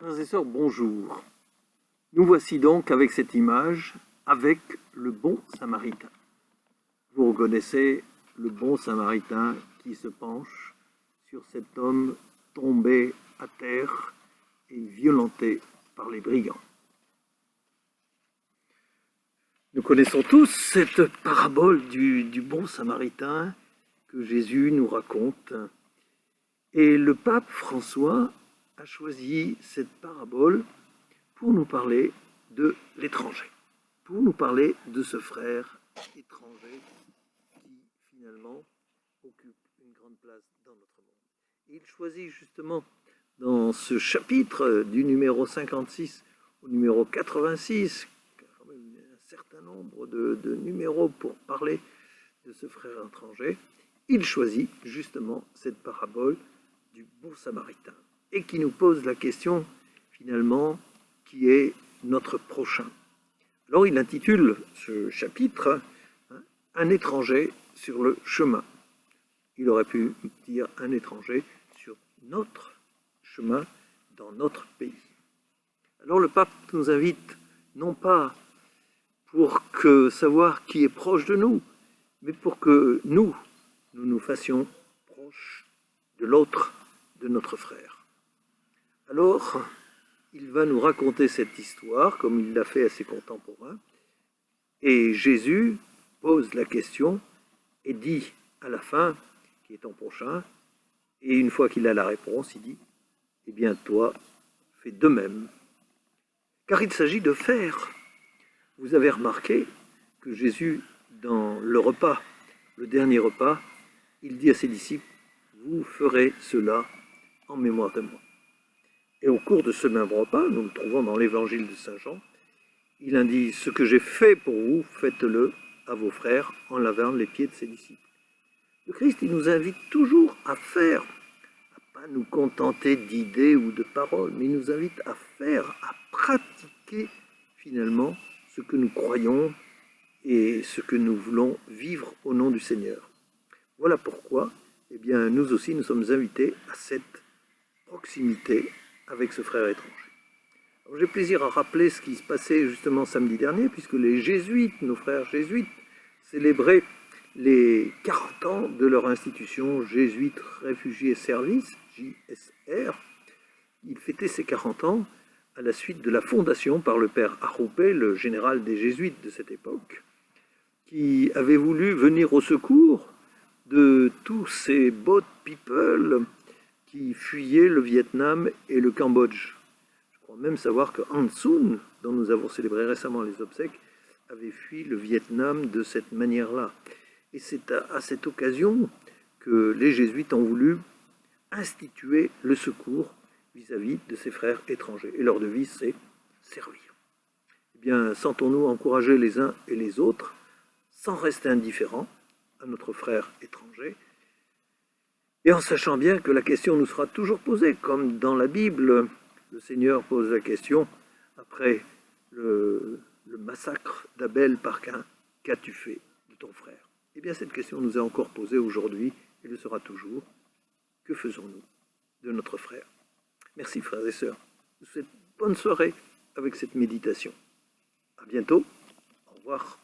Frères et sœurs, bonjour. Nous voici donc avec cette image, avec le bon samaritain. Vous reconnaissez le bon samaritain qui se penche sur cet homme tombé à terre et violenté par les brigands. Nous connaissons tous cette parabole du bon samaritain que Jésus nous raconte. Et le pape François a choisi cette parabole pour nous parler de l'étranger, pour nous parler de ce frère étranger qui finalement occupe une grande place dans notre monde. Et il choisit justement dans ce chapitre du numéro 56 au numéro 86, quand même un certain nombre de numéros pour parler de ce frère étranger, il choisit justement cette parabole du bon samaritain et qui nous pose la question finalement qui est notre prochain. Alors il intitule ce chapitre Un étranger sur le chemin. Il aurait pu dire un étranger sur notre chemin dans notre pays. Alors le pape nous invite non pas pour savoir qui est proche de nous, mais pour que nous nous fassions proches de l'autre, de notre frère. Alors, il va nous raconter cette histoire, comme il l'a fait à ses contemporains, et Jésus pose la question et dit à la fin, qui est ton prochain, et une fois qu'il a la réponse, il dit, eh bien toi, fais de même. Car il s'agit de faire. Vous avez remarqué que Jésus, dans le repas, le dernier repas, il dit à ses disciples, vous ferez cela en mémoire de moi. Et au cours de ce même repas, nous le trouvons dans l'évangile de Saint Jean, il indique, ce que j'ai fait pour vous, faites-le à vos frères en lavant les pieds de ses disciples. Le Christ, il nous invite toujours à faire, à pas nous contenter d'idées ou de paroles, mais il nous invite à faire, à pratiquer finalement ce que nous croyons et ce que nous voulons vivre au nom du Seigneur. Voilà pourquoi, eh bien, nous aussi, nous sommes invités à cette proximité avec ce frère étranger. J'ai plaisir à rappeler ce qui se passait justement samedi dernier, puisque les jésuites, nos frères jésuites, célébraient les 40 ans de leur institution Jésuites Réfugiés et Services, JSR. Ils fêtaient ces 40 ans à la suite de la fondation par le père Arrupe, le général des jésuites de cette époque, qui avait voulu venir au secours de tous ces boat people qui fuyaient le Vietnam et le Cambodge. Je crois même savoir que Han Sun, dont nous avons célébré récemment les obsèques, avait fui le Vietnam de cette manière-là. Et c'est à cette occasion que les jésuites ont voulu instituer le secours vis-à-vis de ces frères étrangers. Et leur devise, c'est servir. Eh bien, sentons-nous encourager les uns et les autres, sans rester indifférents à notre frère étranger, et en sachant bien que la question nous sera toujours posée, comme dans la Bible, le Seigneur pose la question après le massacre d'Abel par Caïn, qu'as-tu fait de ton frère? Eh bien, cette question nous est encore posée aujourd'hui et le sera toujours. Que faisons-nous de notre frère? Merci frères et sœurs. Je vous souhaite bonne soirée avec cette méditation. À bientôt. Au revoir.